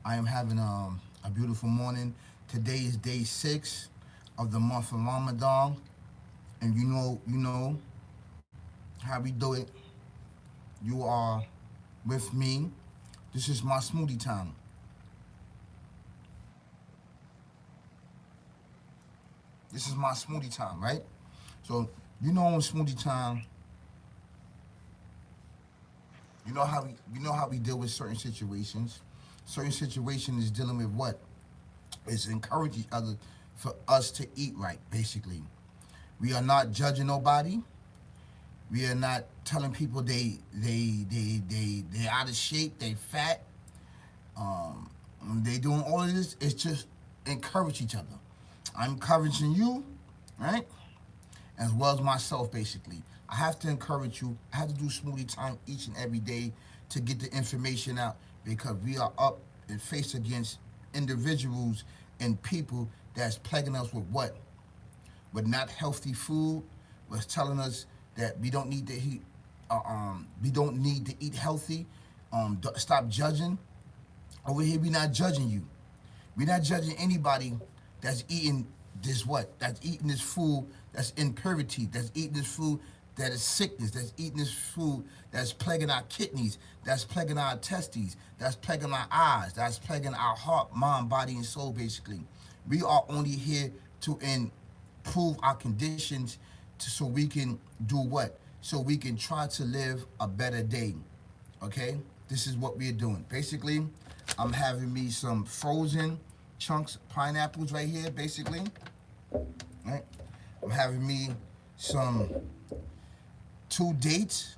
I am having a beautiful morning. Today is day 6 of the month of Ramadan, and you know how we do it. You are with me. This is my smoothie time. This is my smoothie time, right? So on smoothie time, you know how we deal with certain situations. Certain situations is dealing with what is encourage each other for us to eat right. Basically, we are not judging nobody. We are not telling people they out of shape, they fat. Um, they doing all of this. It's just encourage each other. I'm encouraging you, right? As well as myself, basically. I have to encourage you. I have to do smoothie time each and every day to get the information out because we are up and faced against individuals and people that's plaguing us with what? With not healthy food, was telling us that we don't need to eat healthy. Stop judging. Over here, we not judging you. We're not judging anybody that's eating this what? That's eating this food that's impurity, that's eating this food that is sickness, that's eating this food that's plaguing our kidneys, that's plaguing our testes, that's plaguing our eyes, that's plaguing our heart, mind, body, and soul, basically. We are only here to improve our conditions so we can do what? So we can try to live a better day. Okay? This is what we're doing. Basically, I'm having me some frozen chunks pineapples right here, basically. Right? I'm having me some 2 dates,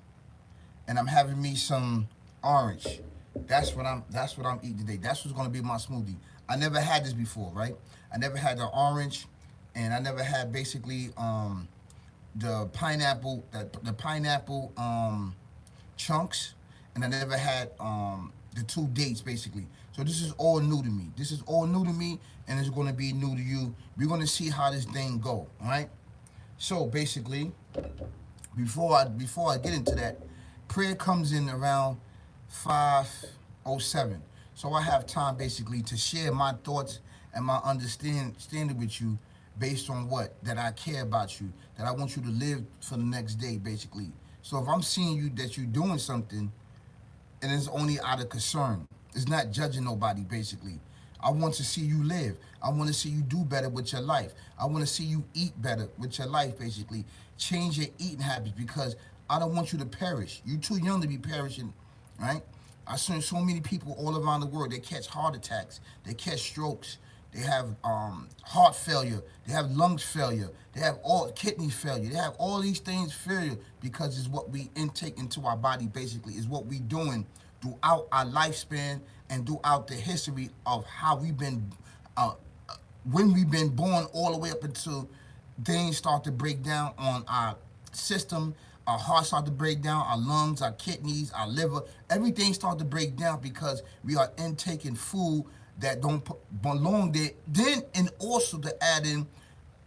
and I'm having me some orange. That's what I'm eating today. That's what's gonna be my smoothie. I never had this before, right? I never had the orange, and I never had basically the pineapple chunks, and I never had the 2 dates basically. So this is all new to me. This is all new to me, and it's going to be new to you. We're going to see how this thing go. All right. So basically, before I get into that, prayer comes in around 5:07. So I have time basically to share my thoughts and my understanding with you based on what that I care about you, that I want you to live for the next day basically. So if I'm seeing you that you're doing something and it's only out of concern. It's not judging nobody, basically. I want to see you live. I want to see you do better with your life. I want to see you eat better with your life, basically. Change your eating habits because I don't want you to perish. You're too young to be perishing, right? I've seen so many people all around the world. They catch heart attacks. They catch strokes. They have heart failure. They have lungs failure. They have all kidney failure. They have all these things failure because it's what we intake into our body. Basically, is what we doing throughout our lifespan and throughout the history of how we've been, uh, when we've been born, all the way up until things start to break down on our system. Our heart start to break down, our lungs, our kidneys, our liver, everything start to break down because we are intaking food that don't belong there. Then, and also to add in,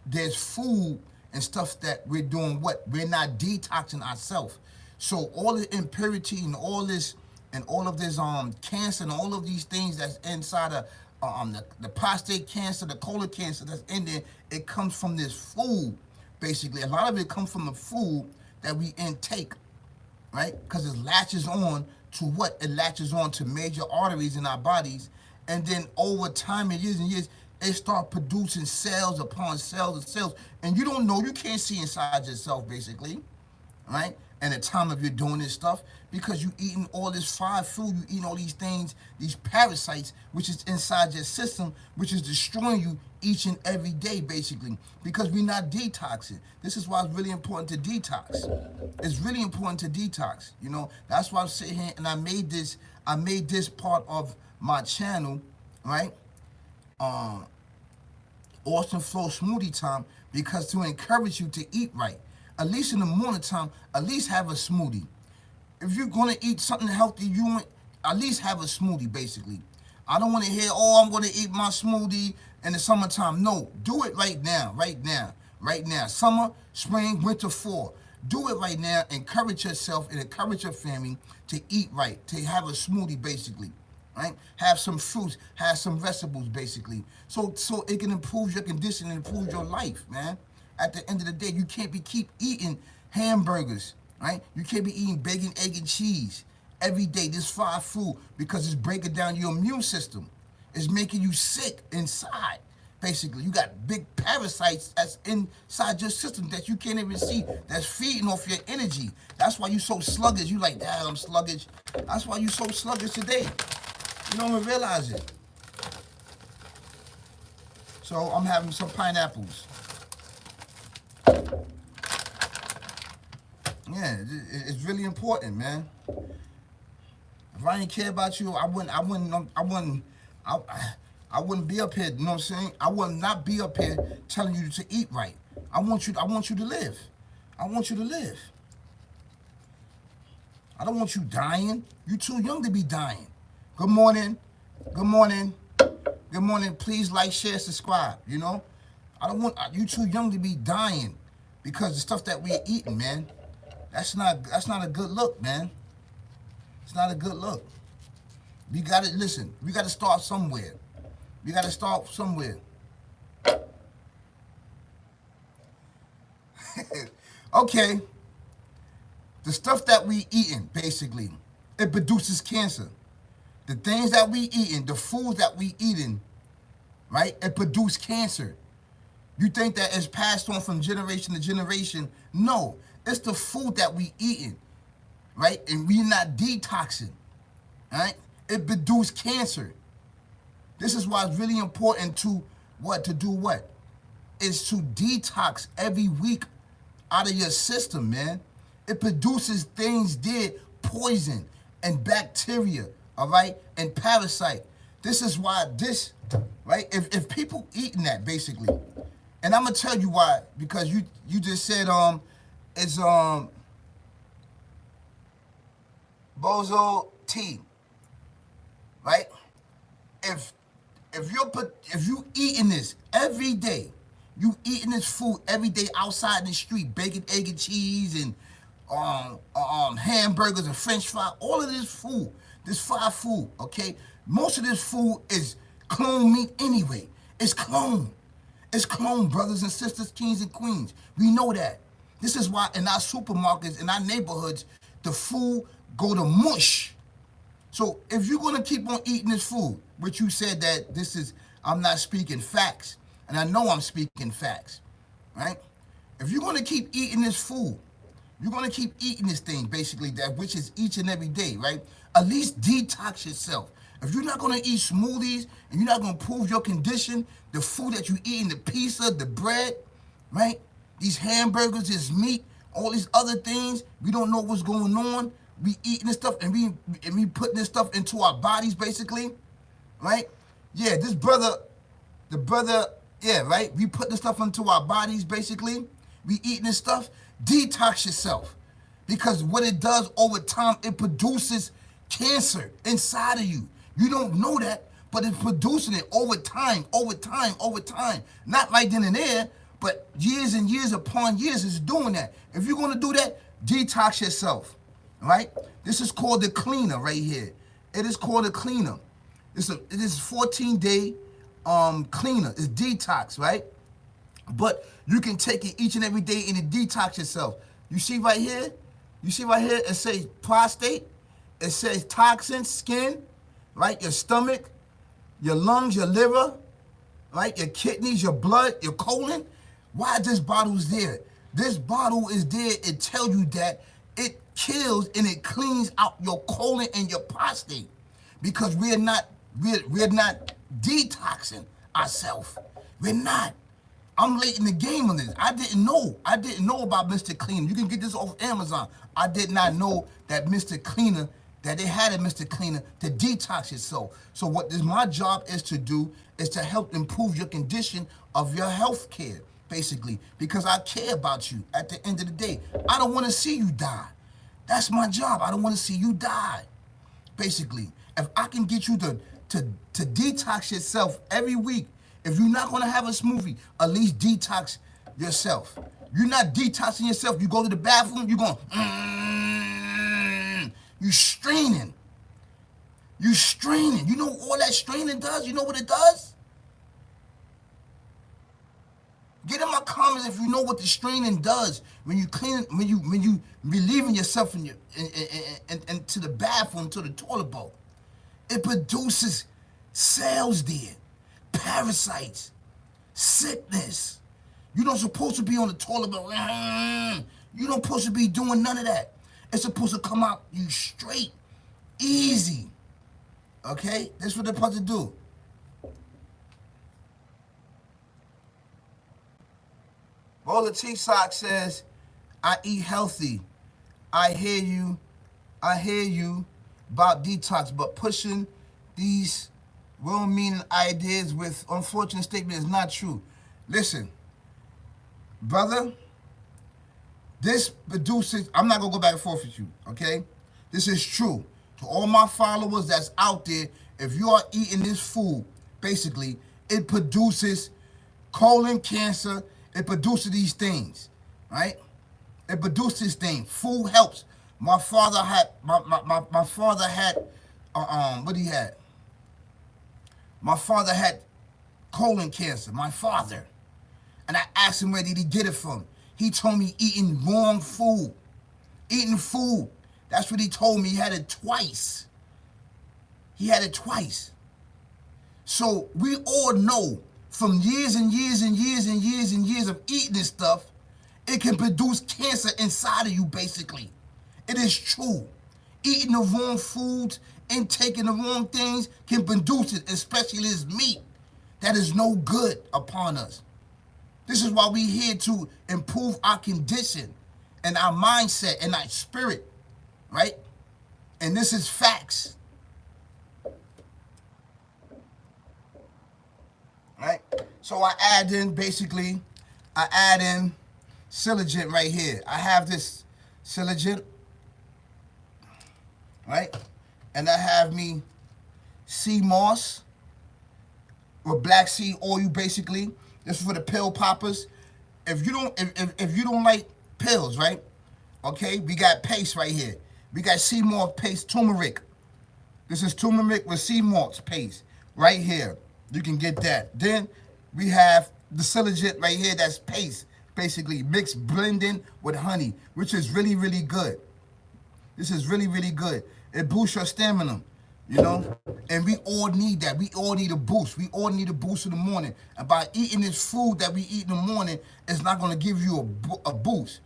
there's food and stuff that we're doing what? We're not detoxing ourselves. So all the impurity and all of this cancer and all of these things that's inside of the prostate cancer, the colon cancer that's in there, it comes from this food, basically. A lot of it comes from the food that we intake, right? Because it latches on to what? It latches on to major arteries in our bodies. And then over time and years, it start producing cells upon cells and cells. And you don't know, you can't see inside yourself, basically, right? And the time of you doing this stuff, because you eating all this fried food, you eating all these things, these parasites, which is inside your system, which is destroying you each and every day, basically, because we're not detoxing. This is why it's really important to detox. It's really important to detox. That's why I'm sitting here and I made this part of my channel, right? Um, Austin Flow Smoothie Time, because to encourage you to eat right. At least in the morning time, at least have a smoothie. If you're gonna eat something healthy, you want at least have a smoothie, basically. I don't want to hear, oh, I'm gonna eat my smoothie in the summertime. No, do it right now, right now, right now. Summer, spring, winter, fall. Do it right now. Encourage yourself and encourage your family to eat right, to have a smoothie, basically. right? Have some fruits, have some vegetables, basically. So it can improve your condition and improve your life, man. At the end of the day, you can't be keep eating hamburgers, right? You can't be eating bacon, egg, and cheese every day, this fried food, because it's breaking down your immune system. It's making you sick inside. Basically, you got big parasites that's inside your system that you can't even see, that's feeding off your energy. That's why you so sluggish. You like, Dad, I'm sluggish. That's why you so sluggish today. You don't even realize it. So I'm having some pineapples. Yeah, it's really important, man. If I didn't care about you, I, I wouldn't be up here. You know what I'm saying? I would not be up here telling you to eat right. I want you to live. I want you to live. I don't want you dying. You too young to be dying. Good morning. Good morning. Good morning. Please like, share, subscribe. You know, I don't want you too young to be dying because the stuff that we're eating, man. That's not a good look, man. It's not a good look. We got to listen. We got to start somewhere. We got to start somewhere. Okay. The stuff that we eating, basically, it produces cancer. The things that we eating, the foods that we eating, right? It produce cancer. You think that it's passed on from generation to generation? No, it's the food that we eating, right? And we not detoxing, right? It produce cancer. This is why it's really important to do what? Is to detox every week out of your system, man. It produces things there, poison and bacteria, all right, and parasite. This is why this, right? If people eating that, basically, and I'm gonna tell you why, because you just said it's bozo tea, right? If if you eating this every day, you eating this food every day outside in the street, bacon, egg, and cheese, and hamburgers and French fries, all of this food, this fried food, okay? Most of this food is clone meat anyway. It's clone. It's clone, brothers and sisters, kings and queens. We know that. This is why in our supermarkets, in our neighborhoods, the food go to mush. So if you're gonna keep on eating this food, which you said that this is, I'm not speaking facts, and I know I'm speaking facts, right? If you're gonna keep eating this food, you're gonna keep eating this thing, basically, that which is each and every day, right? At least detox yourself. If you're not gonna eat smoothies and you're not gonna improve your condition, the food that you eating, the pizza, the bread, right? These hamburgers, this meat, all these other things, we don't know what's going on. We eating this stuff and we putting this stuff into our bodies, basically, right? Yeah, this brother, the brother, yeah, right? We put this stuff into our bodies, basically. We eating this stuff. Detox yourself. Because what it does over time, it produces cancer inside of you. You don't know that, but it's producing it over time, over time, over time. Not right then and there, but years and years upon years it's doing that. If you're going to do that, detox yourself, right? This is called the cleaner right here. It is called a cleaner. It is 14-day cleaner. It's detox, right? But you can take it each and every day and it detox yourself. You see right here? You see right here? It says prostate. It says toxins, skin, right? Your stomach, your lungs, your liver, right? Your kidneys, your blood, your colon. Why this bottle is there? This bottle is there. It tells you that it kills and it cleans out your colon and your prostate, because we're not detoxing ourselves. We're not. I'm late in the game on this. I didn't know. I didn't know about Mr. Cleaner. You can get this off Amazon. I did not know that Mr. Cleaner, that they had a Mr. Cleaner to detox yourself. So what is my job is to do is to help improve your condition of your health care, basically, because I care about you at the end of the day. I don't want to see you die. That's my job. I don't want to see you die, basically. If I can get you to detox yourself every week, if you're not going to have a smoothie, at least detox yourself. You're not detoxing yourself. You go to the bathroom, you're going, you straining. You straining. You know all that straining does? You know what it does? Get in my comments if you know what the straining does when you clean, when you relieving yourself into the bathroom, to the toilet bowl. It produces cells there, parasites, sickness. You don't supposed to be on the toilet bowl. You don't supposed to be doing none of that. It's supposed to come out you straight, easy. Okay, that's what they're supposed to do. Roller T Sock says, I eat healthy. I hear you. I hear you about detox, but pushing these well-meaning ideas with unfortunate statements is not true. Listen, brother, this produces, I'm not going to go back and forth with you, okay? This is true. To all my followers that's out there, if you are eating this food, basically, it produces colon cancer. It produces these things, right? It produces this thing. Food helps. My father had, my father had, what he had? My father had colon cancer, my father. And I asked him where did he get it from. He told me eating wrong food. Eating food. That's what he told me. He had it twice. He had it twice. So we all know from years and years and years and years and years of eating this stuff, it can produce cancer inside of you, basically. It is true. Eating the wrong foods and taking the wrong things can produce it, especially this meat that is no good upon us. This is why we're here to improve our condition and our mindset and our spirit, right? And this is facts, right? So I add in, basically, I add in Silogent right here. I have this Silogent, right? And I have me sea moss or black seed oil, basically. This is for the pill poppers. If you don't, if you don't like pills, right? Okay, we got paste right here. We got sea moss paste, turmeric. This is turmeric with sea moss paste right here. You can get that. Then we have the Silogent right here. That's paste, basically mixed blending with honey, which is really, really good. This is really, really good. It boosts your stamina, you know? And we all need that. We all need a boost. We all need a boost in the morning. And by eating this food that we eat in the morning, it's not going to give you a boost.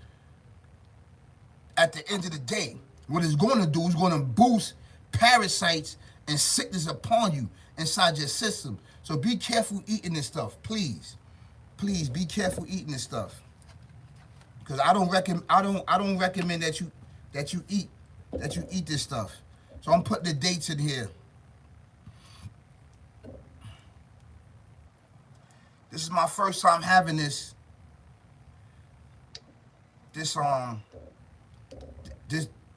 At the end of the day, what it's going to do is going to boost parasites and sickness upon you inside your system. So be careful eating this stuff, please. Please be careful eating this stuff. Because I don't recommend that you eat this stuff. So I'm putting the dates in here. This is my first time having this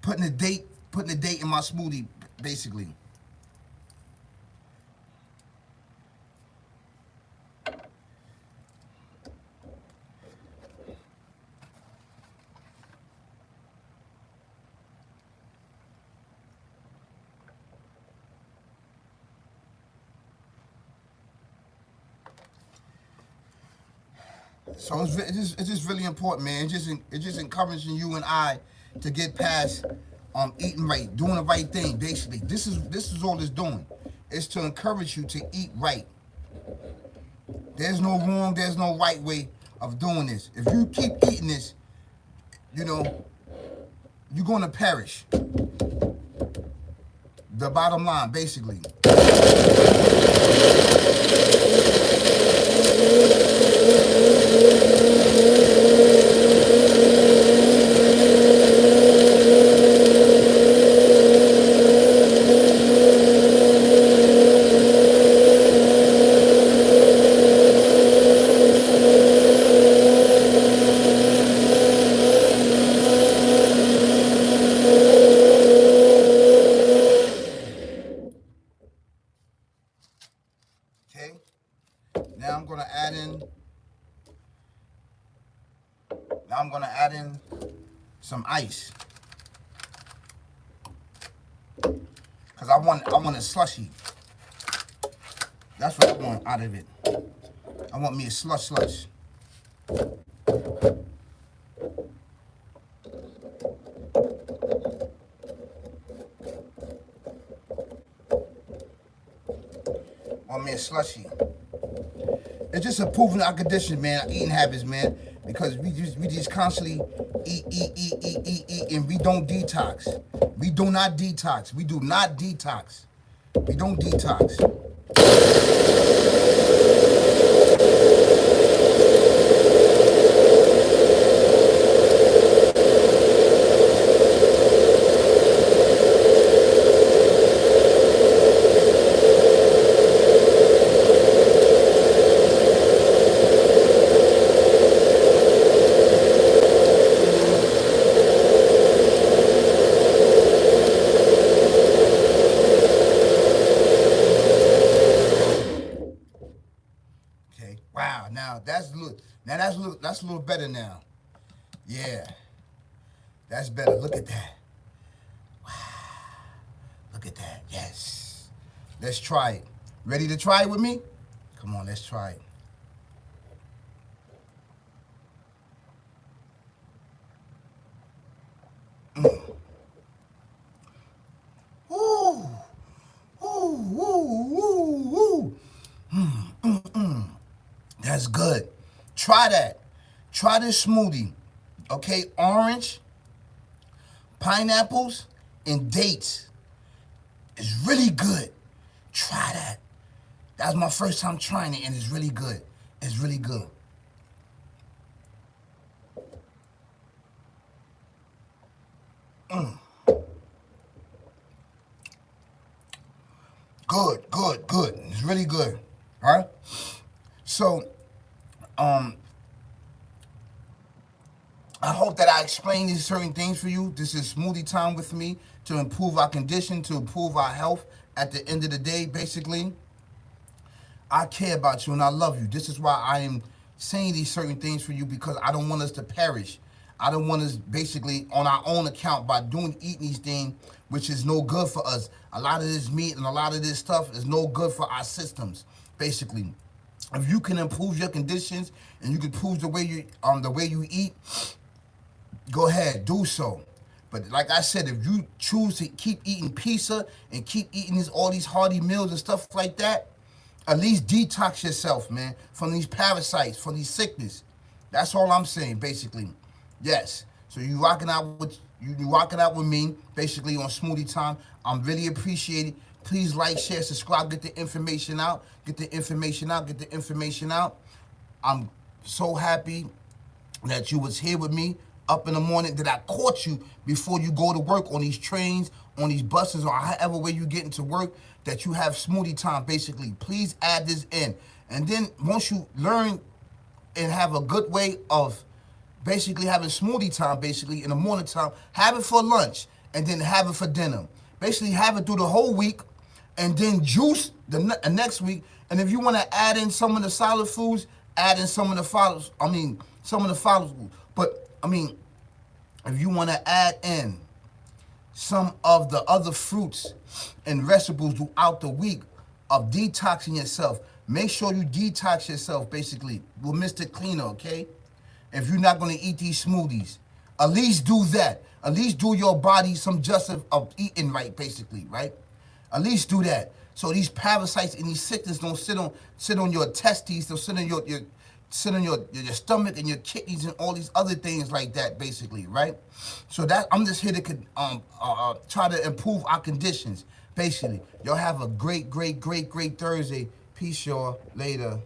putting the date in my smoothie, basically. So it's just really important, man. It's just encouraging you and I to get past eating right, doing the right thing. Basically, this is all it's doing. It's to encourage you to eat right. There's no wrong, there's no right way of doing this. If you keep eating this, you know, you're gonna perish. The bottom line, basically. Okay. Now I'm gonna add in. Now I'm gonna add in some ice. Cause I want a slushy. That's what I want out of it. I want me a slush. I want me a slushy. It's just improving our condition, man. Our eating habits, man. Because we just constantly eat, and we don't detox. We do not detox. We do not detox. We don't detox. Okay. Wow. Now that's a little better now. Yeah. That's better. Look at that. Look at that. Yes. Let's try it. Ready to try it with me? Come on, let's try it. Ooh. Ooh, ooh, ooh, ooh. That's good. Try that. Try this smoothie. Okay, orange, pineapples, and dates. It's really good. Try that. That was my first time trying it, and it's really good. It's really good. Good. It's really good. All right. So, um, I hope that I explained these certain things for you. This is smoothie time with me to improve our condition, to improve our health. At the end of the day, basically, I care about you and I love you. This is why I am saying these certain things for you, because I don't want us to perish. I don't want us basically on our own account by eating these things, which is no good for us. A lot of this meat and a lot of this stuff is no good for our systems, basically. If you can improve your conditions and you can improve the way you eat, go ahead, do so. But like I said, if you choose to keep eating pizza and keep eating all these hearty meals and stuff like that, at least detox yourself, man, from these parasites, from these sickness. That's all I'm saying, basically. Yes. So you rocking out with me, basically on Smoothie Time. I'm really appreciated. Please like, share, subscribe, get the information out, get the information out, get the information out. I'm so happy that you was here with me up in the morning, that I caught you before you go to work on these trains, on these buses, or however way you get into work, that you have Smoothie Time, basically. Please add this in. And then once you learn and have a good way of basically having Smoothie Time, basically in the morning time, have it for lunch and then have it for dinner. Basically have it through the whole week and then juice the next week. And if you want to add in some of the solid foods, add in some of the follows. Some of the follows. But if you want to add in some of the other fruits and vegetables throughout the week of detoxing yourself, make sure you detox yourself, basically, with Mr. Cleaner, okay? If you're not going to eat these smoothies, at least do that. At least do your body some justice of eating right, basically, right? At least do that. So these parasites and these sickness don't sit on your testes, they'll sit on your stomach and your kidneys and all these other things like that, basically, right? So that I'm just here to try to improve our conditions, basically. Y'all have a great Thursday. Peace, y'all. Later.